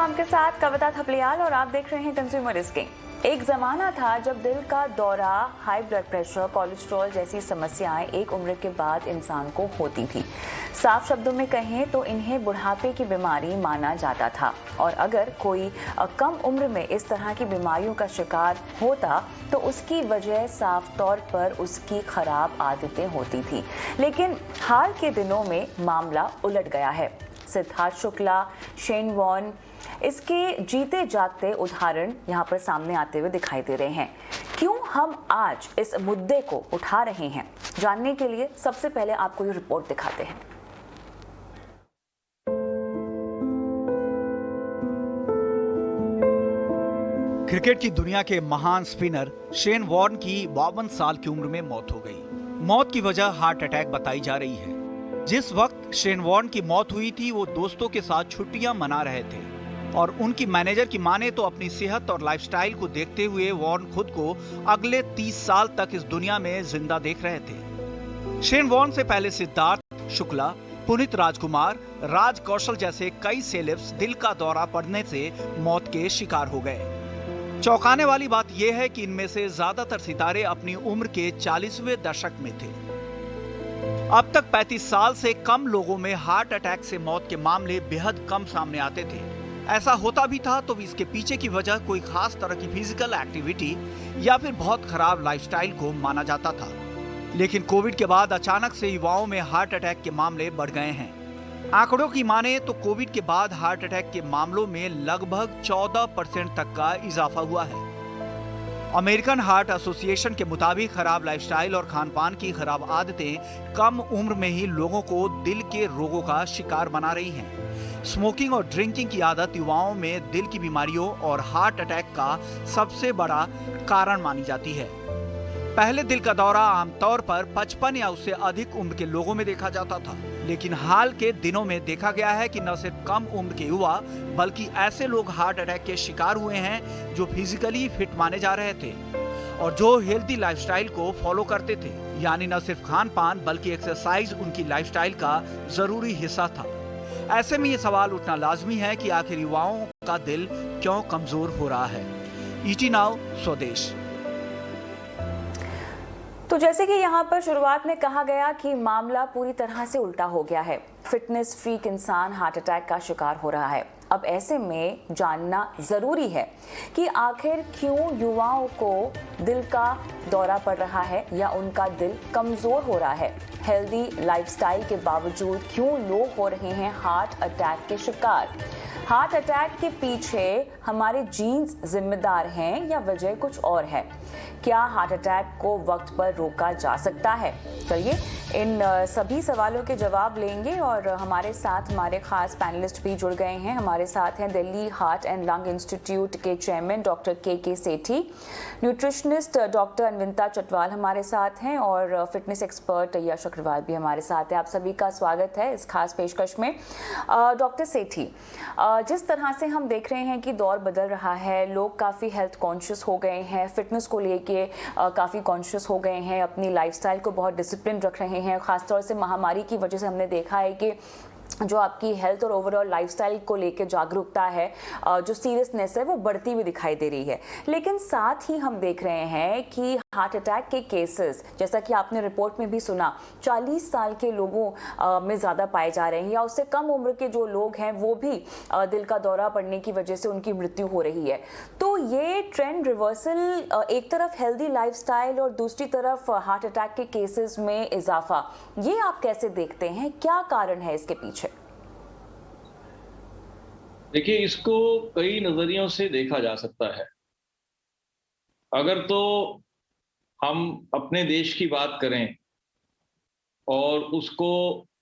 आपके साथ कविता थपलियाल और आप देख रहे हैं कंज्यूमर स्किंग। एक जमाना था जब दिल का दौरा, हाई ब्लड प्रेशर, कोलेस्ट्रॉल जैसी समस्याएं एक उम्र के बाद इंसान को होती थी। साफ शब्दों में कहें तो इन्हें बुढ़ापे की बीमारी माना जाता था और अगर कोई कम उम्र में इस तरह की बीमारियों का शिकार होता तो उसकी वजह साफ तौर पर उसकी खराब आदतें होती थी। लेकिन हाल के दिनों में मामला उलट गया है। सिद्धार्थ शुक्ला, शेन वॉर्न इसके जीते जागते उदाहरण यहाँ पर सामने आते हुए दिखाई दे रहे हैं। क्यों हम आज इस मुद्दे को उठा रहे हैं, जानने के लिए सबसे पहले आपको ये रिपोर्ट दिखाते हैं। क्रिकेट की दुनिया के महान स्पिनर शेन वॉर्न की 52 साल की उम्र में मौत हो गई। मौत की वजह हार्ट अटैक बताई जा रही है। जिस वक्त शेन वॉर्न की मौत हुई थी वो दोस्तों के साथ छुट्टियां मना रहे थे और उनकी मैनेजर की माने तो अपनी सेहत और लाइफस्टाइल को देखते हुए वॉर्न खुद को अगले 30 साल तक इस दुनिया में जिंदा देख रहे थे। शेन वॉर्न से पहले सिद्धार्थ शुक्ला, पुनीत राजकुमार, राज कौशल जैसे कई सेलेब्स दिल का दौरा पड़ने से मौत के शिकार हो गए। चौंकाने वाली बात यह है कि इनमें से ज्यादातर सितारे अपनी उम्र के 40वें दशक में थे। अब तक 35 साल से कम लोगों में हार्ट अटैक से मौत के मामले बेहद कम सामने आते थे। ऐसा होता भी था तो इसके पीछे की वजह कोई खास तरह की फिजिकल एक्टिविटी या फिर बहुत खराब लाइफस्टाइल को माना जाता था। लेकिन कोविड के बाद अचानक से युवाओं में हार्ट अटैक के मामले बढ़ गए हैं। आंकड़ों की माने तो कोविड के बाद हार्ट अटैक के मामलों में लगभग 14% तक का इजाफा हुआ है। अमेरिकन हार्ट एसोसिएशन के मुताबिक खराब लाइफस्टाइल और खानपान की खराब आदतें कम उम्र में ही लोगों को दिल के रोगों का शिकार बना रही हैं। स्मोकिंग और ड्रिंकिंग की आदत युवाओं में दिल की बीमारियों और हार्ट अटैक का सबसे बड़ा कारण मानी जाती है। पहले दिल का दौरा आमतौर पर 55 या उससे अधिक उम्र के लोगों में देखा जाता था, लेकिन हाल के दिनों में देखा गया है कि न सिर्फ कम उम्र के युवा बल्कि ऐसे लोग हार्ट अटैक के शिकार हुए हैं जो फिजिकली फिट माने जा रहे थे और जो हेल्दी लाइफस्टाइल को फॉलो करते थे, यानी न सिर्फ खान पान बल्कि एक्सरसाइज उनकी लाइफस्टाइल का जरूरी हिस्सा था। ऐसे में ये सवाल उठना लाजमी है कि आखिर युवाओं का दिल क्यों कमजोर हो रहा है। ईटी नाउ स्वदेश। तो जैसे कि यहाँ पर शुरुआत में कहा गया कि मामला पूरी तरह से उल्टा हो गया है। फिटनेस फ्रीक इंसान हार्ट अटैक का शिकार हो रहा है। अब ऐसे में जानना जरूरी है कि आखिर क्यों युवाओं को दिल का दौरा पड़ रहा है या उनका दिल कमजोर हो रहा है। हेल्दी लाइफस्टाइल के बावजूद क्यों लोग हो रहे हैं हार्ट अटैक के शिकार। हार्ट अटैक के पीछे हमारे जीन्स जिम्मेदार हैं या वजह कुछ और है। क्या हार्ट अटैक को वक्त पर रोका जा सकता है? चलिए इन सभी सवालों के जवाब लेंगे और हमारे साथ हमारे खास पैनलिस्ट भी जुड़ गए हैं। हमारे साथ हैं Delhi heart and lung institute के चेयरमैन डॉक्टर के सेठी, न्यूट्रिशनिस्ट डॉक्टर अनविंता चटवाल हमारे साथ हैं और फिटनेस एक्सपर्ट यश अग्रवाल भी हमारे साथ है। आप सभी का स्वागत है इस खास पेशकश में। डॉक्टर सेठी, जिस तरह से हम देख रहे हैं कि दौर बदल रहा है, लोग काफ़ी हेल्थ कॉन्शियस हो गए हैं, फिटनेस को लेके काफ़ी कॉन्शियस हो गए हैं, अपनी लाइफस्टाइल को बहुत डिसिप्लिन रख रहे हैं। खासतौर से महामारी की वजह से हमने देखा है कि जो आपकी हेल्थ और ओवरऑल लाइफस्टाइल को लेकर जागरूकता है, जो सीरियसनेस है वो बढ़ती हुई दिखाई दे रही है। लेकिन साथ ही हम देख रहे हैं कि हार्ट अटैक के केसेस, जैसा कि आपने रिपोर्ट में भी सुना, 40 साल के लोगों में ज़्यादा पाए जा रहे हैं या उससे कम उम्र के जो लोग हैं वो भी दिल का दौरा पड़ने की वजह से उनकी मृत्यु हो रही है। तो ये ट्रेंड रिवर्सल, एक तरफ हेल्दी लाइफस्टाइल और दूसरी तरफ हार्ट अटैक के केसेस में इजाफा, ये आप कैसे देखते हैं? क्या कारण है इसके पीछे? देखिए, इसको कई नजरियों से देखा जा सकता है। अगर तो हम अपने देश की बात करें और उसको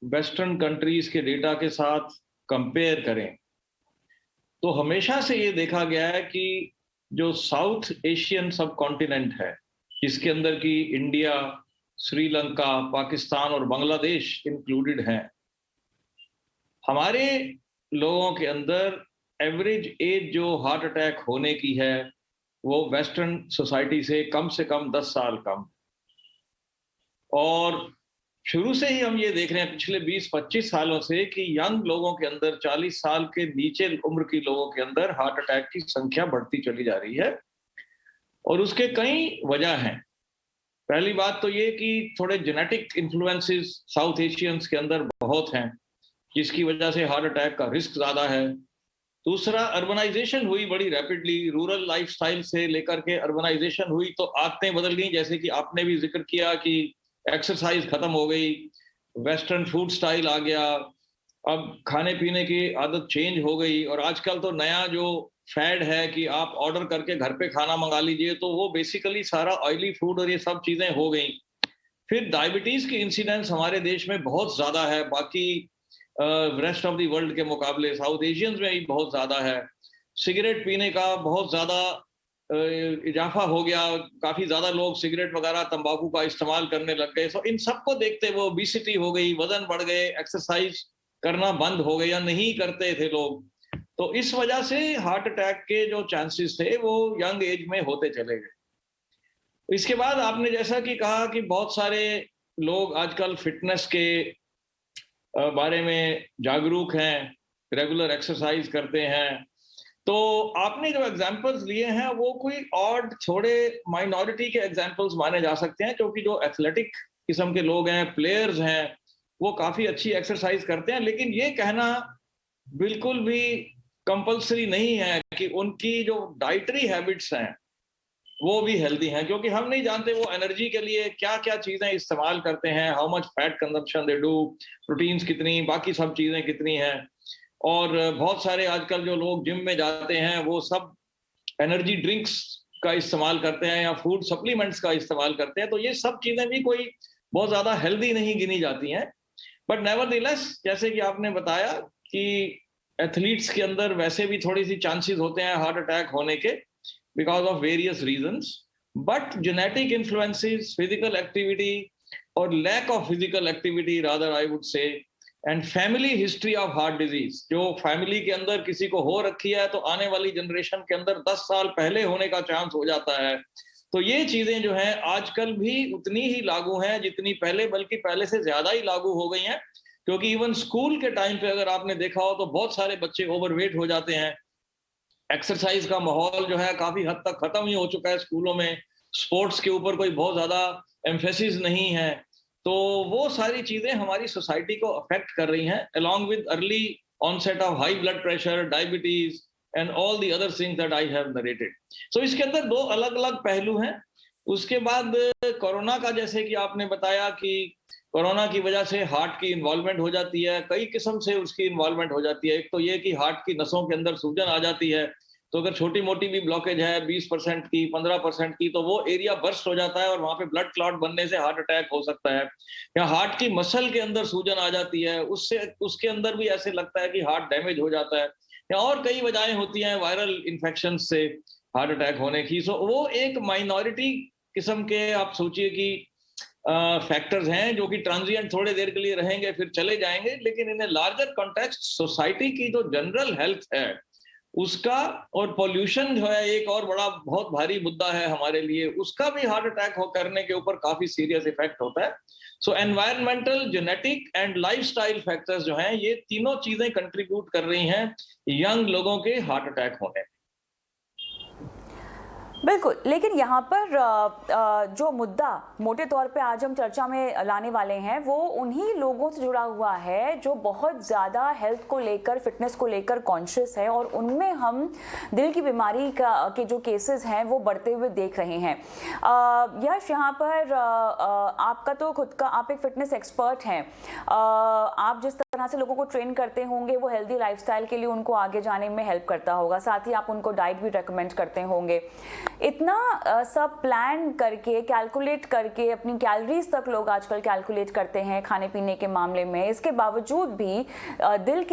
वेस्टर्न कंट्रीज के डेटा के साथ कंपेयर करें तो हमेशा से ये देखा गया है कि जो साउथ एशियन सब कॉन्टिनेंट है, जिसके अंदर की इंडिया, श्रीलंका, पाकिस्तान और बांग्लादेश इंक्लूडेड हैं, हमारे लोगों के अंदर एवरेज एज जो हार्ट अटैक होने की है वो वेस्टर्न सोसाइटी से कम 10 साल कम। और शुरू से ही हम ये देख रहे हैं पिछले 20-25 सालों से कि यंग लोगों के अंदर, 40 साल के नीचे उम्र की लोगों के अंदर हार्ट अटैक की संख्या बढ़ती चली जा रही है और उसके कई वजह हैं। पहली बात तो ये कि थोड़े जेनेटिक इन्फ्लुएंसेस साउथ एशियंस के अंदर बहुत हैं, जिसकी वजह से हार्ट अटैक का रिस्क ज्यादा है। दूसरा, अर्बनाइजेशन हुई बड़ी रैपिडली, रूरल लाइफस्टाइल से लेकर के अर्बनाइजेशन हुई तो आदतें बदल गई, जैसे कि आपने भी जिक्र किया कि एक्सरसाइज खत्म हो गई, वेस्टर्न फूड स्टाइल आ गया, अब खाने पीने की आदत चेंज हो गई और आजकल तो नया जो फैड है कि आप ऑर्डर करके घर पे खाना मंगा लीजिए, तो वो बेसिकली सारा ऑयली फूड और ये सब चीजें हो गई। फिर डायबिटीज की इंसिडेंस हमारे देश में बहुत ज्यादा है, बाकी रेस्ट ऑफ द वर्ल्ड के मुकाबले साउथ एशियंस में भी बहुत ज्यादा है। सिगरेट पीने का बहुत ज्यादा इजाफा हो गया, काफी ज्यादा लोग सिगरेट वगैरह तंबाकू का इस्तेमाल करने लग गए। सो इन सबको देखते वो ओबेसिटी हो गई, वजन बढ़ गए, एक्सरसाइज करना बंद हो गए या नहीं करते थे लोग, तो इस वजह से हार्ट अटैक के जो चांसेस थे वो यंग एज में होते चले गए। इसके बाद आपने जैसा कि कहा कि बहुत सारे लोग आजकल फिटनेस के बारे में जागरूक हैं, रेगुलर एक्सरसाइज करते हैं, तो आपने जो एग्जांपल्स लिए हैं वो कोई ऑड थोड़े माइनॉरिटी के एग्जांपल्स माने जा सकते हैं, क्योंकि जो एथलेटिक किस्म के लोग हैं, प्लेयर्स हैं, वो काफी अच्छी एक्सरसाइज करते हैं। लेकिन ये कहना बिल्कुल भी कंपल्सरी नहीं है कि उनकी जो डाइटरी हैबिट्स हैं वो भी हेल्दी हैं, क्योंकि हम नहीं जानते वो एनर्जी के लिए क्या क्या चीजें इस्तेमाल करते हैं, how much fat consumption they do, proteins कितनी, बाकी सब चीजें कितनी हैं। और बहुत सारे आजकल जो लोग जिम में जाते हैं वो सब एनर्जी ड्रिंक्स का इस्तेमाल करते हैं या फूड सप्लीमेंट्स का इस्तेमाल करते हैं, तो ये सब चीजें भी कोई बहुत ज्यादा हेल्दी नहीं गिनी जाती हैं। बट नेवरदलेस, जैसे कि आपने बताया कि एथलीट्स के अंदर वैसे भी थोड़ी सी चांसेस होते हैं हार्ट अटैक होने के because of various reasons, but genetic influences, physical activity और lack of physical activity rather I would say, and family history of heart disease, जो फैमिली के अंदर किसी को हो रखी है तो आने वाली जनरेशन के अंदर 10 साल पहले होने का चांस हो जाता है। तो ये चीजें जो हैं आजकल भी उतनी ही लागू हैं जितनी पहले, बल्कि पहले से ज्यादा ही लागू हो गई हैं, क्योंकि इवन स्कूल के टाइम पे अगर आपने देखा हो तो बहुत सारे बच्चे ओवरवेट हो जाते हैं। एक्सरसाइज का माहौल जो है काफी हद तक खत्म ही हो चुका है स्कूलों में, स्पोर्ट्स के ऊपर कोई बहुत ज्यादा एम्फेसिस नहीं है, तो वो सारी चीजें हमारी सोसाइटी को अफेक्ट कर रही हैं, along with early onset of high blood pressure, diabetes and all the other things that I have narrated. So इसके अंदर दो अलग अलग पहलू हैं। उसके बाद कोरोना का, जैसे कि आपने बताया कि कोरोना की वजह से हार्ट की इन्वॉल्वमेंट हो जाती है, कई किस्म से उसकी इन्वॉल्वमेंट हो जाती है। एक तो ये कि हार्ट की नसों के अंदर सूजन आ जाती है, तो अगर छोटी मोटी भी ब्लॉकेज है 20% की, 15% की, तो वो एरिया बर्स्ट हो जाता है और वहां पे ब्लड क्लॉट बनने से हार्ट अटैक हो सकता है। या हार्ट की मसल के अंदर सूजन आ जाती है, उससे उसके अंदर भी ऐसे लगता है कि हार्ट डैमेज हो जाता है। या और कई वजहें होती हैं वायरल इन्फेक्शन से हार्ट अटैक होने की। सो वो एक माइनॉरिटी किस्म के, आप सोचिए कि फैक्टर्स हैं जो कि ट्रांजिएंट थोड़े देर के लिए रहेंगे फिर चले जाएंगे, लेकिन इन लार्जर कॉन्टेक्स्ट सोसाइटी की जो जनरल हेल्थ है उसका, और पोल्यूशन जो है एक और बड़ा बहुत भारी मुद्दा है हमारे लिए, उसका भी हार्ट अटैक करने के ऊपर काफी सीरियस इफेक्ट होता है। सो environmental, genetic and lifestyle factors जो हैं, ये तीनों चीजें कंट्रीब्यूट कर रही हैं यंग लोगों के हार्ट अटैक होने। बिल्कुल, लेकिन यहाँ पर जो मुद्दा मोटे तौर पे आज हम चर्चा में लाने वाले हैं वो उन्हीं लोगों से जुड़ा हुआ है जो बहुत ज़्यादा हेल्थ को लेकर, फिटनेस को लेकर कॉन्शियस है, और उनमें हम दिल की बीमारी के जो केसेस हैं वो बढ़ते हुए देख रहे हैं। यश, यहाँ पर आपका तो खुद का, आप एक फिटनेस एक्सपर्ट हैं, आप जिस तरह से लोगों को ट्रेन करते होंगे वो हेल्दी लाइफस्टाइल के लिए उनको आगे जाने में हेल्प करता होगा, साथ ही आप उनको डाइट भी रेकमेंड करते होंगे। इतना सब प्लान करके, कैलकुलेट करके, अपनी कैलोरीज तक लोग आजकल कैलकुलेट करते हैं खाने पीने के मामले में, इसके बावजूद भी दिल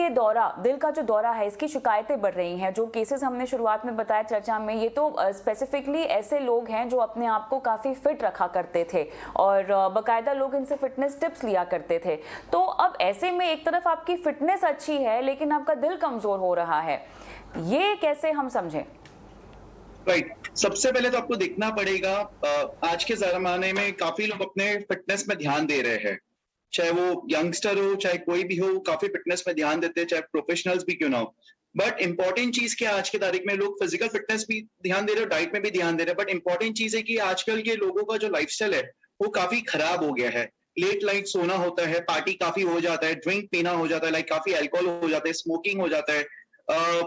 का जो दौरा है, इसकी शिकायतें बढ़ रही हैं। जो केसेस हमने शुरुआत में बताया चर्चा में, ये तो स्पेसिफिकली ऐसे लोग हैं जो अपने आप को काफ़ी फिट रखा करते थे और बाकायदा लोग इनसे फिटनेस टिप्स लिया करते थे। तो अब ऐसे में एक तरफ आपकी फिटनेस अच्छी है लेकिन आपका दिल कमज़ोर हो रहा है, ये कैसे हम समझें? राइट, सबसे पहले तो आपको देखना पड़ेगा, आज के जमाने में काफी लोग अपने फिटनेस में ध्यान दे रहे हैं, चाहे वो यंगस्टर हो, चाहे कोई भी हो, काफी फिटनेस में ध्यान देते हैं, चाहे प्रोफेशनल्स भी क्यों ना हो। बट इंपॉर्टेंट चीज क्या है, आज की तारीख में लोग फिजिकल फिटनेस भी ध्यान दे रहे हैं, डाइट में भी ध्यान दे रहे हैं, बट इंपॉर्टेंट चीज है कि आजकल के लोगों का जो लाइफस्टाइल है वो काफी खराब हो गया है। लेट नाइट सोना होता है, पार्टी काफी हो जाता है, ड्रिंक पीना हो जाता है, लाइक काफी अल्कोहल हो जाता है, स्मोकिंग हो जाता है।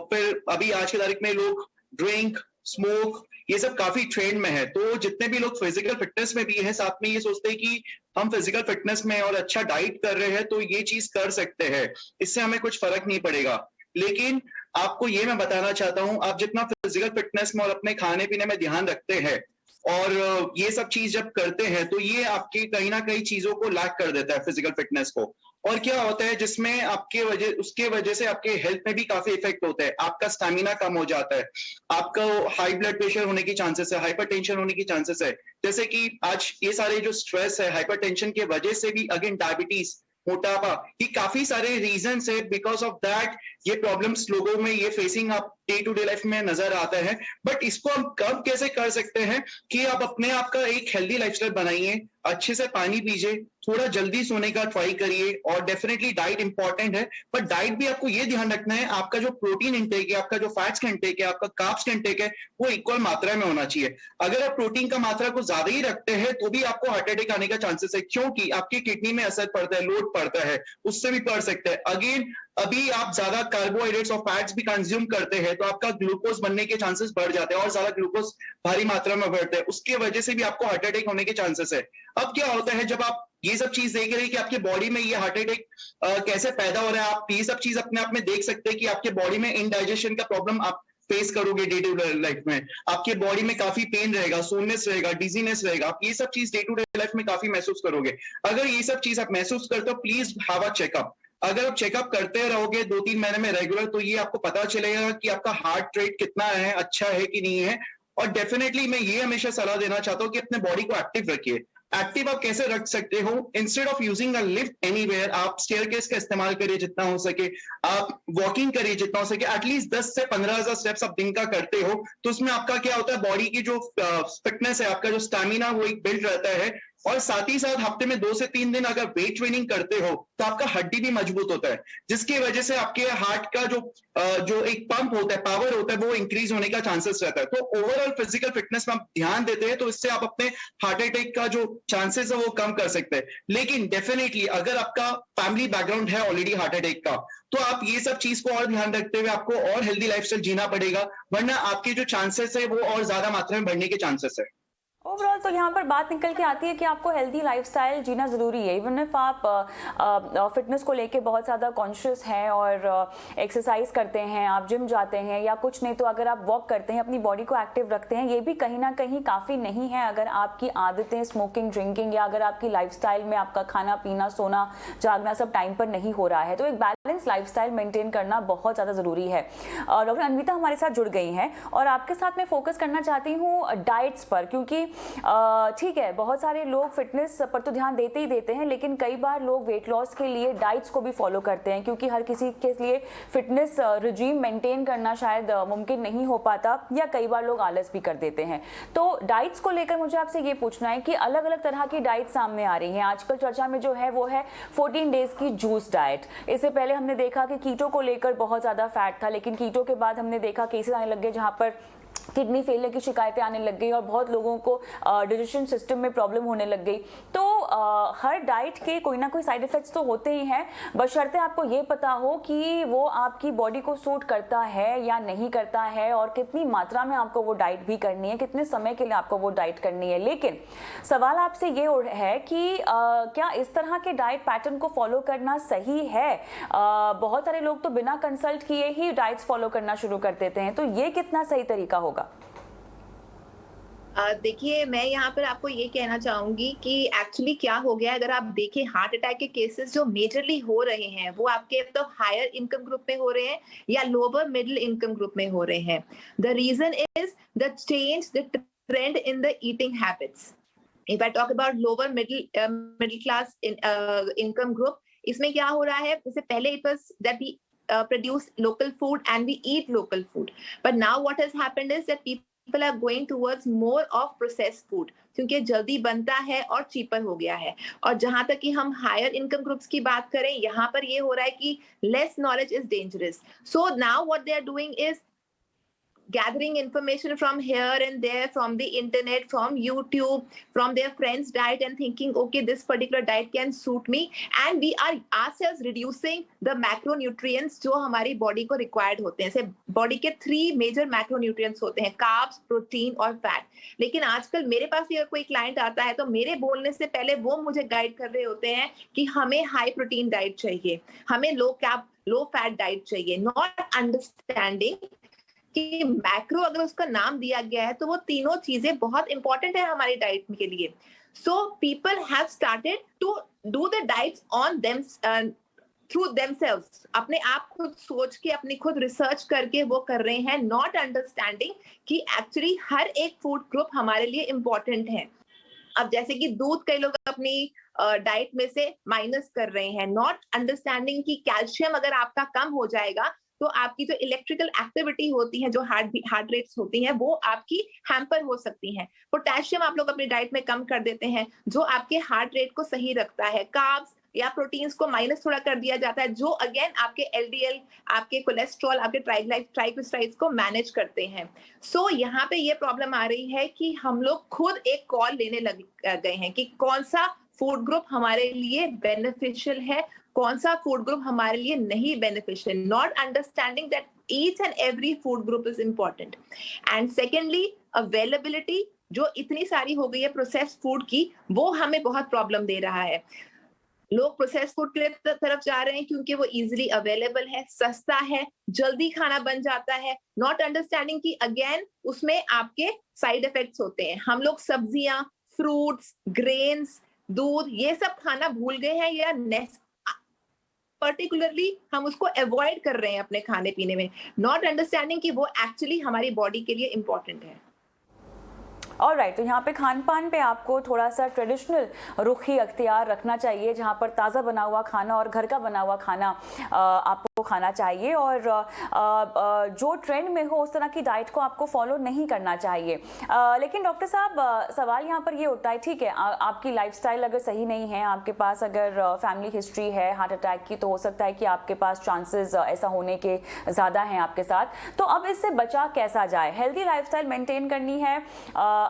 फिर अभी आज की तारीख में लोग ड्रिंक, स्मोक, ये सब काफी ट्रेंड में है। तो जितने भी लोग फिजिकल फिटनेस में भी है, साथ में ये सोचते हैं कि हम फिजिकल फिटनेस में और अच्छा डाइट कर रहे हैं तो ये चीज कर सकते हैं, इससे हमें कुछ फर्क नहीं पड़ेगा। लेकिन आपको ये मैं बताना चाहता हूं, आप जितना फिजिकल फिटनेस में और अपने खाने पीने में ध्यान रखते हैं और ये सब चीज जब करते हैं तो ये आपके कहीं ना कहीं चीजों को लैक कर देता है, फिजिकल फिटनेस को। और क्या होता है जिसमें उसके वजह से आपके हेल्थ में भी काफी इफेक्ट होता है, आपका स्टैमिना कम हो जाता है, आपका हाई ब्लड प्रेशर होने की चांसेस है, हाइपरटेंशन होने की चांसेस है। जैसे कि आज ये सारे जो स्ट्रेस है, हाइपरटेंशन के वजह से भी अगेन डायबिटीज, मोटापा, ये काफी सारे रीजंस है। बिकॉज ऑफ दैट ये प्रॉब्लम्स लोगों में ये फेसिंग आप डे टू डे लाइफ में नजर आता है। बट इसको हम कब कैसे कर सकते हैं कि आप अपने आप का एक हेल्दी लाइफस्टाइल बनाइए, अच्छे से पानी पीजिए, थोड़ा जल्दी सोने का ट्राई करिए, और डेफिनेटली डाइट इंपॉर्टेंट है। बट डाइट भी आपको ये ध्यान रखना है, आपका जो प्रोटीन इंटेक है, आपका जो फैट्स का इंटेक है, आपका कार्ब्स का इंटेक है, वो इक्वल मात्रा में होना चाहिए। अगर आप प्रोटीन का मात्रा को ज्यादा ही रखते हैं तो भी आपको हार्ट अटैक आने का चांसेस है, क्योंकि आपकी किडनी में असर पड़ता है, लोड पड़ता है, उससे भी पड़ सकता है। अगेन अभी आप ज्यादा कार्बोहाइड्रेट्स और फैट्स भी कंज्यूम करते हैं तो आपका ग्लूकोज बनने के चांसेस बढ़ जाते हैं, और ज्यादा ग्लूकोज भारी मात्रा में बढ़ते हैं, उसके वजह से भी आपको हार्ट अटैक होने के चांसेस है। अब क्या होता है, जब आप ये सब चीज देख रहे हैं कि आपके बॉडी में ये हार्ट अटैक कैसे पैदा हो रहा है, आप ये सब चीज अपने आप में देख सकते हैं कि आपके बॉडी में इनडाइजेशन का प्रॉब्लम आप फेस करोगे डे टू डे लाइफ में, आपके बॉडी में काफी पेन रहेगा, सोननेस रहेगा, डिजीनेस रहेगा, आप ये सब चीज डे टू डे लाइफ में काफी महसूस करोगे। अगर ये सब चीज आप महसूस करते हो, प्लीज हैव अ चेकअप। अगर आप चेकअप करते रहोगे 2-3 महीने में रेगुलर, तो ये आपको पता चलेगा कि आपका हार्ट रेट कितना है, अच्छा है कि नहीं है। और डेफिनेटली मैं ये हमेशा सलाह देना चाहता हूँ कि अपने बॉडी को एक्टिव रखिए। एक्टिव आप कैसे रख सकते हो, instead of using a lift anywhere, आप स्टेयरकेस का इस्तेमाल करिए जितना हो सके, आप वॉकिंग करिए जितना हो सके। एटलीस्ट 10 से 15,000 स्टेप्स आप दिन का करते हो तो उसमें आपका क्या होता है, बॉडी की जो फिटनेस है, आपका जो स्टैमिना, वो एक बिल्ड रहता है। और साथ ही साथ हफ्ते में 2 से 3 दिन अगर वेट ट्रेनिंग करते हो तो आपका हड्डी भी मजबूत होता है, जिसकी वजह से आपके हार्ट का जो एक पंप होता है, पावर होता है, वो इंक्रीज होने का चांसेस रहता है। तो ओवरऑल फिजिकल फिटनेस में आप ध्यान देते हैं तो इससे आप अपने हार्ट अटैक का जो चांसेस है वो कम कर सकते हैं। लेकिन डेफिनेटली अगर आपका फैमिली बैकग्राउंड है ऑलरेडी हार्ट अटैक का, तो आप ये सब चीज को और ध्यान रखते हुए आपको और हेल्दी लाइफस्टाइल जीना पड़ेगा, वरना आपके जो चांसेस है वो और ज्यादा मात्रा में बढ़ने के चांसेस है। ओवरऑल तो यहाँ पर बात निकल के आती है कि आपको हेल्दी लाइफस्टाइल जीना ज़रूरी है। इवन इफ आप फिटनेस को लेके बहुत ज़्यादा कॉन्शियस हैं और एक्सरसाइज करते हैं, आप जिम जाते हैं या कुछ नहीं तो अगर आप वॉक करते हैं, अपनी बॉडी को एक्टिव रखते हैं, ये भी कहीं ना कहीं काफ़ी नहीं है अगर आपकी आदतें स्मोकिंग, ड्रिंकिंग या अगर आपकी लाइफस्टाइल में आपका खाना पीना, सोना, जागना सब टाइम पर नहीं हो रहा है। तो एक बैलेंस लाइफस्टाइल मेंटेन करना बहुत ज़्यादा ज़रूरी है। डॉक्टर अन्विता हमारे साथ जुड़ गई हैं और आपके साथ मैं फोकस करना चाहती हूँ डाइट्स पर, क्योंकि ठीक है बहुत सारे लोग फिटनेस पर तो ध्यान देते ही देते हैं, लेकिन कई बार लोग वेट लॉस के लिए डाइट्स को भी फॉलो करते हैं, क्योंकि हर किसी के लिए फिटनेस रिजीम मेंटेन करना शायद मुमकिन नहीं हो पाता, या कई बार लोग आलस भी कर देते हैं। तो डाइट्स को लेकर मुझे आपसे ये पूछना है कि अलग अलग तरह की डाइट सामने आ रही हैं आजकल। चर्चा में जो है वो है 14 डेज की जूस डाइट। इससे पहले हमने देखा कि कीटो को लेकर बहुत ज़्यादा फैट था, लेकिन कीटो के बाद हमने देखा केसेस आने लग गए जहाँ पर किडनी फेलियर की शिकायतें आने लग गई और बहुत लोगों को डाइजेशन सिस्टम में प्रॉब्लम होने लग गई। तो हर डाइट के कोई ना कोई साइड इफेक्ट्स तो होते ही हैं, बशर्ते आपको ये पता हो कि वो आपकी बॉडी को सूट करता है या नहीं करता है, और कितनी मात्रा में आपको वो डाइट भी करनी है, कितने समय के लिए आपको वो डाइट करनी है। लेकिन सवाल आपसे ये है कि क्या इस तरह के डाइट पैटर्न को फॉलो करना सही है? बहुत सारे लोग तो बिना कंसल्ट किए ही डाइट्स फॉलो करना शुरू कर देते हैं, तो ये कितना सही तरीका होगा? देखिए मैं यहाँ पर आपको ये कहना चाहूंगी कि एक्चुअली क्या हो गया, अगर आप देखें हार्ट अटैक के केसेस जो मेजरली हो रहे हैं वो आपके तो हायर इनकम ग्रुप में हो रहे हैं या लोअर मिडिल इनकम ग्रुप में हो रहे हैं। The reason is the change the trend in the eating habits. If I talk about lower middle class income group, इसमें क्या हो रहा है, इससे पहले it was that we produce local food and we eat local food, but now what has happened is that people people are going towards more of processed food क्योंकि जल्दी बनता है और चीपर हो गया है। और जहां तक कि हम हायर इनकम ग्रुप्स की बात करें, यहाँ पर ये हो रहा है कि less knowledge is dangerous. So now what they are doing is gathering information from here and there, from the internet, from YouTube, from their friends' diet, and thinking, okay, this particular diet can suit me, and we are ourselves reducing the macronutrients जो हमारी body को required होते हैं। जैसे body के 3 major macronutrients होते हैं, carbs, protein और fat। लेकिन आजकल मेरे पास भी अगर कोई क्लाइंट आता है तो मेरे बोलने से पहले वो मुझे गाइड कर रहे होते हैं कि हमें हाई प्रोटीन डाइट चाहिए, हमें लो फैट डाइट चाहिए, नॉट अंडरस्टैंडिंग कि मैक्रो अगर उसका नाम दिया गया है तो वो तीनों चीजें बहुत इंपॉर्टेंट है हमारी डाइट के लिए। So people have started to do the diets on them through themselves, अपने आप खुद सोच के अपनी खुद रिसर्च करके वो कर रहे हैं, नॉट अंडरस्टैंडिंग कि एक्चुअली हर एक फूड ग्रुप हमारे लिए इंपॉर्टेंट है। अब जैसे कि दूध कई लोग अपनी डाइट में से माइनस कर रहे हैं, नॉट अंडरस्टैंडिंग कि कैल्शियम अगर आपका कम हो जाएगा तो आपकी जो इलेक्ट्रिकल एक्टिविटी होती है, जो हार्ट रेट्स होती हैं, वो आपकी हैम्पर हो सकती हैं। पोटेशियम आप लोग अपनी डाइट में कम कर देते हैं जो आपके हार्ट रेट को सही रखता है। कार्ब्स या प्रोटीन्स को माइनस थोड़ा कर दिया जाता है जो अगेन आपके एलडीएल, आपके कोलेस्ट्रॉल, आपके ट्राइग्लिसराइड्स को मैनेज करते हैं। सो यहाँ पे ये प्रॉब्लम आ रही है कि हम लोग खुद एक कॉल लेने लग गए हैं कि कौन सा फूड ग्रुप हमारे लिए बेनिफिशियल है, कौन सा फूड ग्रुप हमारे लिए नहीं beneficial, not understanding that each and every food group is important. And secondly, availability जो इतनी सारी हो गई है प्रोसेस्ड फूड की, वो हमें बहुत प्रॉब्लम दे रहा है। लोग प्रोसेस्ड फूड की तरफ जा रहे हैं क्योंकि वो इजीली अवेलेबल है, सस्ता है, जल्दी खाना बन जाता है, नॉट अंडरस्टैंडिंग कि अगेन उसमें आपके साइड इफेक्ट्स होते हैं। हम लोग सब्जियां, फ्रूट्स, ग्रेन्स, दूध ये सब खाना भूल गए हैं या पर्टिकुलरली हम उसको अवॉइड कर रहे हैं अपने खाने पीने में, नॉट अंडरस्टैंडिंग कि वो एक्चुअली हमारी बॉडी के लिए इंपॉर्टेंट है। ऑलराइट, तो यहाँ पे खान पान पे आपको थोड़ा सा ट्रेडिशनल रुख ही अख्तियार रखना चाहिए, जहाँ पर ताज़ा बना हुआ खाना और घर का बना हुआ खाना आपको खाना चाहिए, और जो ट्रेंड में हो उस तरह की डाइट को आपको फॉलो नहीं करना चाहिए। लेकिन डॉक्टर साहब, सवाल यहाँ पर ये उठता है, ठीक है, आपकी लाइफस्टाइल अगर सही नहीं है, आपके पास अगर फैमिली हिस्ट्री है हार्ट अटैक की, तो हो सकता है कि आपके पास चांसेस ऐसा होने के ज़्यादा हैं आपके साथ। तो अब इससे बचा कैसा जाए? हेल्दी लाइफस्टाइल मेंटेन करनी है,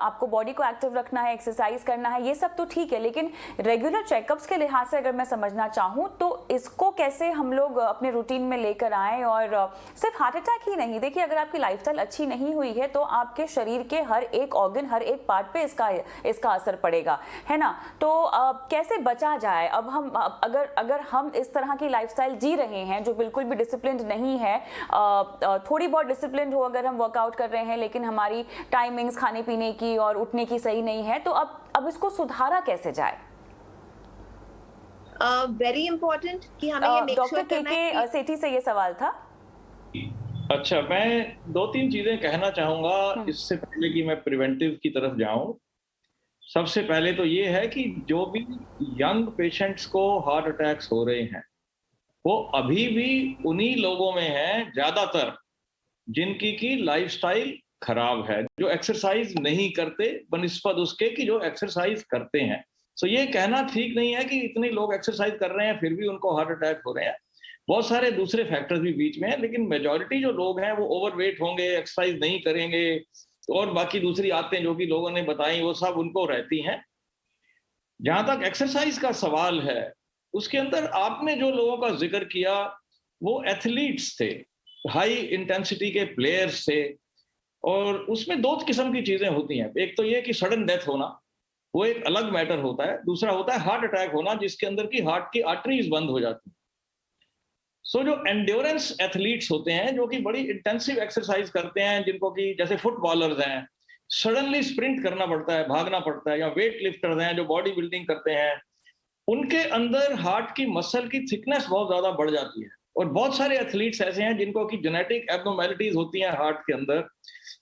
आपको बॉडी को एक्टिव रखना है, एक्सरसाइज करना है, ये सब तो ठीक है, लेकिन रेगुलर चेकअप्स के लिहाज से अगर मैं समझना चाहूँ तो इसको कैसे हम लोग अपने रूटीन में लेकर आएं? और सिर्फ हार्ट अटैक ही नहीं, देखिए अगर आपकी लाइफस्टाइल अच्छी नहीं हुई है तो आपके शरीर के हर एक ऑर्गन, हर एक पार्ट पे इसका असर पड़ेगा, है ना? तो कैसे बचा जाए? अब हम अगर हम इस तरह की लाइफस्टाइल जी रहे हैं जो बिल्कुल भी डिसिप्लिन्ड नहीं है, थोड़ी बहुत डिसिप्लिन्ड हो अगर हम वर्कआउट कर रहे हैं, लेकिन हमारी टाइमिंग्स खाने पीने की और उठने की सही नहीं है, तो अब इसको सुधारा कैसे जाए? वेरी इंपॉर्टेंट कि हमें ये मेक श्योर करना है। डॉक्टर सेठी से ये सवाल था। अच्छा, मैं 2-3 चीजें कहना चाहूंगा इससे पहले कि मैं प्रिवेंटिव की तरफ जाऊं। सबसे पहले तो ये है कि जो भी यंग पेशेंट्स को हार्ट अटैक्स हो रहे हैं वो अभी भी उन्हीं लोगों में हैं ज्यादातर जिनकी की लाइफस्टाइल खराब है, जो एक्सरसाइज नहीं करते बनिस्बत उसके कि जो एक्सरसाइज करते हैं। सो ये कहना ठीक नहीं है कि इतने लोग एक्सरसाइज कर रहे हैं फिर भी उनको हार्ट अटैक हो रहे हैं। बहुत सारे दूसरे फैक्टर्स भी बीच में हैं, लेकिन मेजॉरिटी जो लोग हैं वो ओवरवेट होंगे, एक्सरसाइज नहीं करेंगे, और बाकी दूसरी आदतें जो कि लोगों ने बताई वो सब उनको रहती हैं। जहां तक एक्सरसाइज का सवाल है, उसके अंदर आपने जो लोगों का जिक्र किया वो एथलीट्स थे, हाई इंटेंसिटी के प्लेयर्स थे, और उसमें 2 किस्म की चीजें होती हैं। एक तो ये कि सडन डेथ होना, वो एक अलग मैटर होता है। दूसरा होता है हार्ट अटैक होना, जिसके अंदर की हार्ट की आर्टरीज बंद हो जाती हैं। सो जो एंड्योरेंस एथलीट्स होते हैं, जो कि बड़ी इंटेंसिव एक्सरसाइज करते हैं, जिनको कि जैसे फुटबॉलर्स हैं, सडनली स्प्रिंट करना पड़ता है, भागना पड़ता है, या वेट लिफ्टर्स हैं जो बॉडी बिल्डिंग करते हैं, उनके अंदर हार्ट की मसल की थिकनेस बहुत ज्यादा बढ़ जाती है। और बहुत सारे एथलीट्स ऐसे हैं जिनको कि जेनेटिक एब्नॉर्मैलिटीज होती हैं हार्ट के अंदर,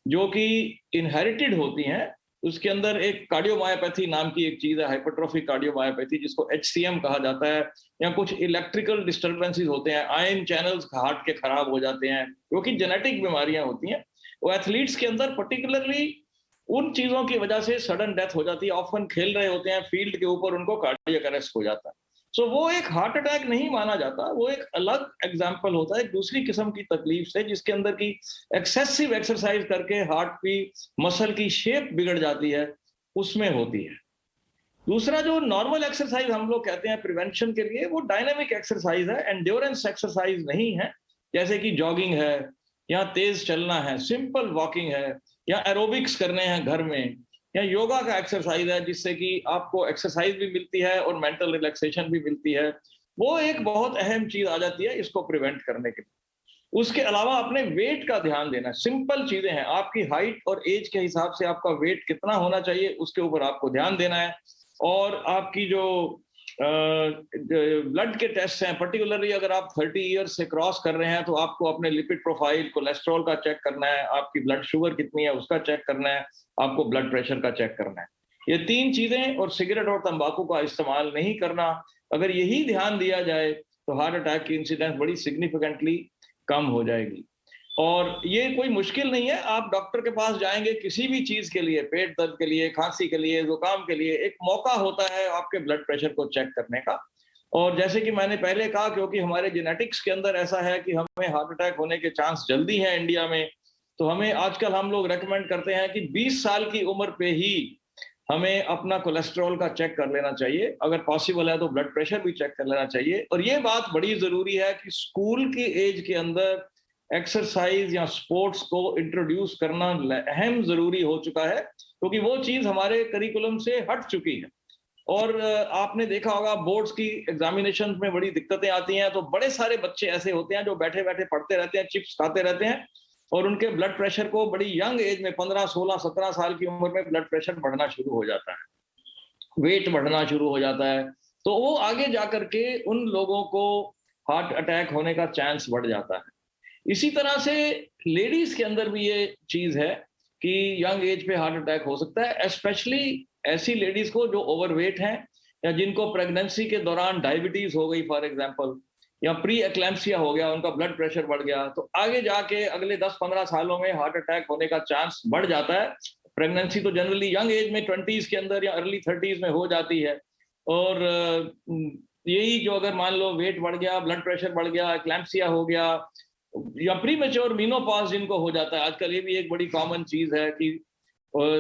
जो कि इनहेरिटेड होती हैं। उसके अंदर एक कार्डियोमायोपैथी नाम की एक चीज है, हाइपरट्रोफिक कार्डियोमायोपैथी, जिसको HCM कहा जाता है, या कुछ इलेक्ट्रिकल डिस्टर्बेंसेस होते हैं, आयन चैनल्स हार्ट के खराब हो जाते हैं, जो कि जेनेटिक बीमारियां होती हैं। वो एथलीट्स के अंदर पर्टिकुलरली उन चीजों की वजह से सडन डेथ हो जाती है, ऑफन खेल रहे होते हैं फील्ड के ऊपर, उनको कार्डियक अरेस्ट हो जाता है। सो वो एक हार्ट अटैक नहीं माना जाता, वो एक अलग एग्जाम्पल होता है, एक दूसरी किस्म की तकलीफ से, जिसके अंदर की एक्सेसिव एक्सरसाइज करके हार्ट की मसल की शेप बिगड़ जाती है, उसमें होती है। दूसरा जो नॉर्मल एक्सरसाइज हम लोग कहते हैं प्रिवेंशन के लिए, वो डायनामिक एक्सरसाइज है, एंड्योरेंस एक्सरसाइज नहीं है, जैसे कि जॉगिंग है या तेज चलना है, सिंपल वॉकिंग है, या एरोबिक्स करने हैं घर में, या योगा का एक्सरसाइज है जिससे कि आपको एक्सरसाइज भी मिलती है और मेंटल रिलैक्सेशन भी मिलती है। वो एक बहुत अहम चीज आ जाती है इसको प्रिवेंट करने के लिए। उसके अलावा अपने वेट का ध्यान देना, सिंपल चीजें हैं, आपकी हाइट और एज के हिसाब से आपका वेट कितना होना चाहिए उसके ऊपर आपको ध्यान देना है। और आपकी जो ब्लड के टेस्ट हैं, पर्टिकुलरली अगर आप 30 ईयर्स से क्रॉस कर रहे हैं तो आपको अपने लिपिड प्रोफाइल, कोलेस्ट्रॉल का चेक करना है, आपकी ब्लड शुगर कितनी है उसका चेक करना है, आपको ब्लड प्रेशर का चेक करना है। ये 3 चीजें, और सिगरेट और तंबाकू का इस्तेमाल नहीं करना, अगर यही ध्यान दिया जाए तो हार्ट अटैक की इंसिडेंस बड़ी सिग्निफिकेंटली कम हो जाएगी। और ये कोई मुश्किल नहीं है, आप डॉक्टर के पास जाएंगे किसी भी चीज के लिए, पेट दर्द के लिए, खांसी के लिए, जुकाम के लिए, एक मौका होता है आपके ब्लड प्रेशर को चेक करने का। और जैसे कि मैंने पहले कहा, क्योंकि हमारे जेनेटिक्स के अंदर ऐसा है कि हमें हार्ट अटैक होने के चांस जल्दी है इंडिया में, तो हमें आजकल हम लोग रेकमेंड करते हैं कि 20 साल की उम्र पे ही हमें अपना कोलेस्ट्रॉल का चेक कर लेना चाहिए, अगर पॉसिबल है तो ब्लड प्रेशर भी चेक कर लेना चाहिए। और ये बात बड़ी जरूरी है कि स्कूल की एज के अंदर एक्सरसाइज या स्पोर्ट्स को इंट्रोड्यूस करना अहम जरूरी हो चुका है, क्योंकि वो चीज हमारे करिकुलम से हट चुकी है। और आपने देखा होगा बोर्ड्स की एग्जामिनेशन में बड़ी दिक्कतें आती हैं, तो बड़े सारे बच्चे ऐसे होते हैं जो बैठे बैठे पढ़ते रहते हैं, चिप्स खाते रहते हैं, और उनके ब्लड प्रेशर को बड़ी यंग एज में 15, 16, 17 साल की उम्र में ब्लड प्रेशर बढ़ना शुरू हो जाता है, वेट बढ़ना शुरू हो जाता है, तो वो आगे जाकर के उन लोगों को हार्ट अटैक होने का चांस बढ़ जाता है। इसी तरह से लेडीज के अंदर भी ये चीज है कि यंग एज पे हार्ट अटैक हो सकता है, स्पेशली ऐसी लेडीज को जो ओवरवेट हैं, या जिनको प्रेगनेंसी के दौरान डायबिटीज हो गई फॉर एग्जांपल, या प्री एक्लैम्सिया हो गया, उनका ब्लड प्रेशर बढ़ गया, तो आगे जाके अगले 10-15 सालों में हार्ट अटैक होने का चांस बढ़ जाता है। प्रेगनेंसी तो जनरली यंग एज में 20s के अंदर या अर्ली 30s में हो जाती है, और यही जो अगर मान लो वेट बढ़ गया, ब्लड प्रेशर बढ़ गया, एक्लैम्सिया हो गया, या प्री मेच्योर मीनोपॉज जिनको हो जाता है आजकल, ये भी एक बड़ी कॉमन चीज है कि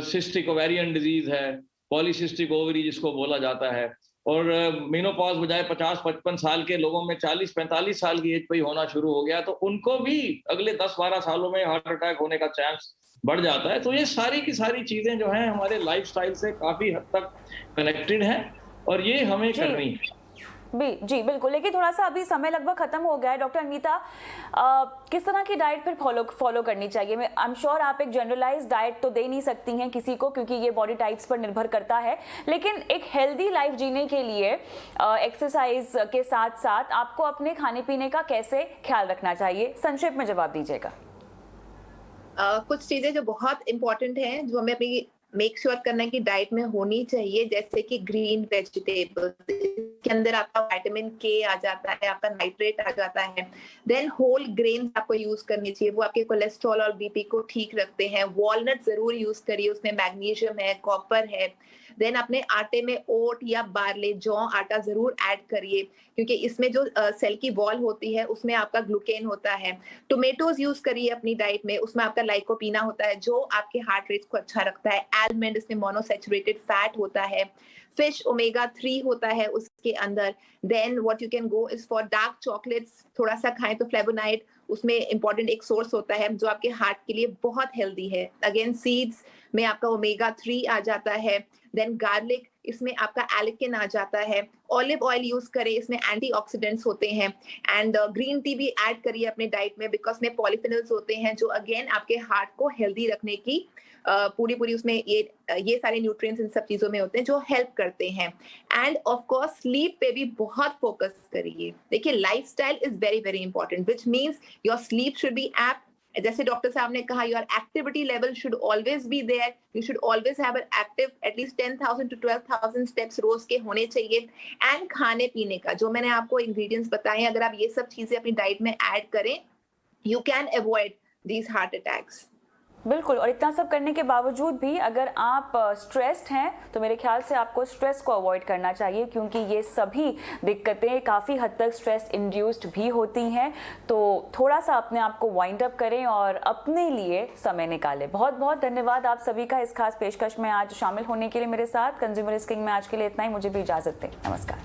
सिस्टिक ओवेरियन डिजीज है, पॉलीसिस्टिक ओवरी जिसको बोला जाता है, और मीनोपॉज बजाय 50-55 साल के लोगों में 40-45 साल की एज पे ही होना शुरू हो गया, तो उनको भी अगले 10-12 सालों में हार्ट अटैक होने का चांस बढ़ जाता है। तो ये सारी की सारी चीजें जो हैं हमारे लाइफस्टाइल से काफी हद तक कनेक्टेड हैं, और ये हमें करनी है। जी बिल्कुल, लेकिन थोड़ा सा अभी समय लगभग खत्म हो गया है। डॉक्टर अनीता, किस तरह की डाइट फिर फॉलो करनी चाहिए? मैं आई एम श्योर आप एक जनरलाइज डाइट तो दे नहीं सकती हैं किसी को, क्योंकि ये बॉडी टाइप्स पर निर्भर करता है, लेकिन एक हेल्दी लाइफ जीने के लिए एक्सरसाइज के साथ साथ आपको अपने खाने पीने का कैसे ख्याल रखना चाहिए? संक्षेप में जवाब दीजिएगा। कुछ चीजें जो बहुत इंपॉर्टेंट हैं, जो हमें अपनी मेक श्योर करना है कि डाइट में होनी चाहिए, जैसे कि ग्रीन वेजिटेबल्स, के अंदर आपका विटामिन के आ जाता है, आपका नाइट्रेट आ जाता है। देन होल ग्रेन्स आपको यूज करनी चाहिए, वो आपके कोलेस्ट्रॉल और बीपी को ठीक रखते हैं। वॉलनट जरूर यूज करिए, उसमें मैग्नीशियम है, कॉपर है। देन अपने आटे में ओट या बार्ले, जौ आटा जरूर ऐड करिए, क्योंकि इसमें जो सेल की वॉल होती है उसमें आपका ग्लूकेन होता है। टोमेटोज यूज करिए अपनी डाइट में, उसमें आपका लाइकोपीना होता है जो आपके हार्ट रेट को अच्छा रखता है। आलमंड, इसमें मोनोसैचुरेटेड फैट होता है। फिश ओमेगा 3 होता है उसके अंदर। Then what you can go is for dark chocolates, थोड़ा सा खाएं तो फ्लेवोनाइड उसमें इंपॉर्टेंट एक सोर्स होता है जो आपके हार्ट के लिए बहुत हेल्दी है। अगेन सीड्स में आपका ओमेगा 3 आ जाता है। देन गार्लिक, इसमें आपका एलिकिन आ जाता है। ऑलिव ऑयल यूज करें, इसमें एंटीऑक्सीडेंट्स होते हैं। एंड ग्रीन टी भी ऐड करिए अपने डाइट में, बिकॉज में पॉलीफिनल्स होते हैं जो अगेन आपके हार्ट को हेल्दी रखने की पूरी उसमें ये सारे न्यूट्रिएंट्स इन सब चीजों में होते हैं जो हेल्प करते हैं। एंड ऑफ कोर्स स्लीप पे भी बहुत फोकस करिए। देखिए lifestyle is very very important, which means your sleep should be apt. जैसे डॉक्टर साहब ने कहा, your activity level should always be there, you should always have an active at least 10,000 to 12,000 steps रोज के होने चाहिए। एंड खाने पीने का जो मैंने आपको इंग्रेडिएंट्स बताए, अगर आप ये सब चीजें अपनी डाइट में ऐड करें, you can avoid these heart attacks. बिल्कुल, और इतना सब करने के बावजूद भी अगर आप स्ट्रेस्ड हैं तो मेरे ख्याल से आपको स्ट्रेस को अवॉइड करना चाहिए, क्योंकि ये सभी दिक्कतें काफ़ी हद तक स्ट्रेस इंड्यूस्ड भी होती हैं। तो थोड़ा सा अपने आप को वाइंड अप करें और अपने लिए समय निकालें। बहुत बहुत धन्यवाद आप सभी का इस खास पेशकश में आज शामिल होने के लिए मेरे साथ। कंज्यूमर इज किंग में आज के लिए इतना ही, मुझे भी इजाज़त दें। नमस्कार।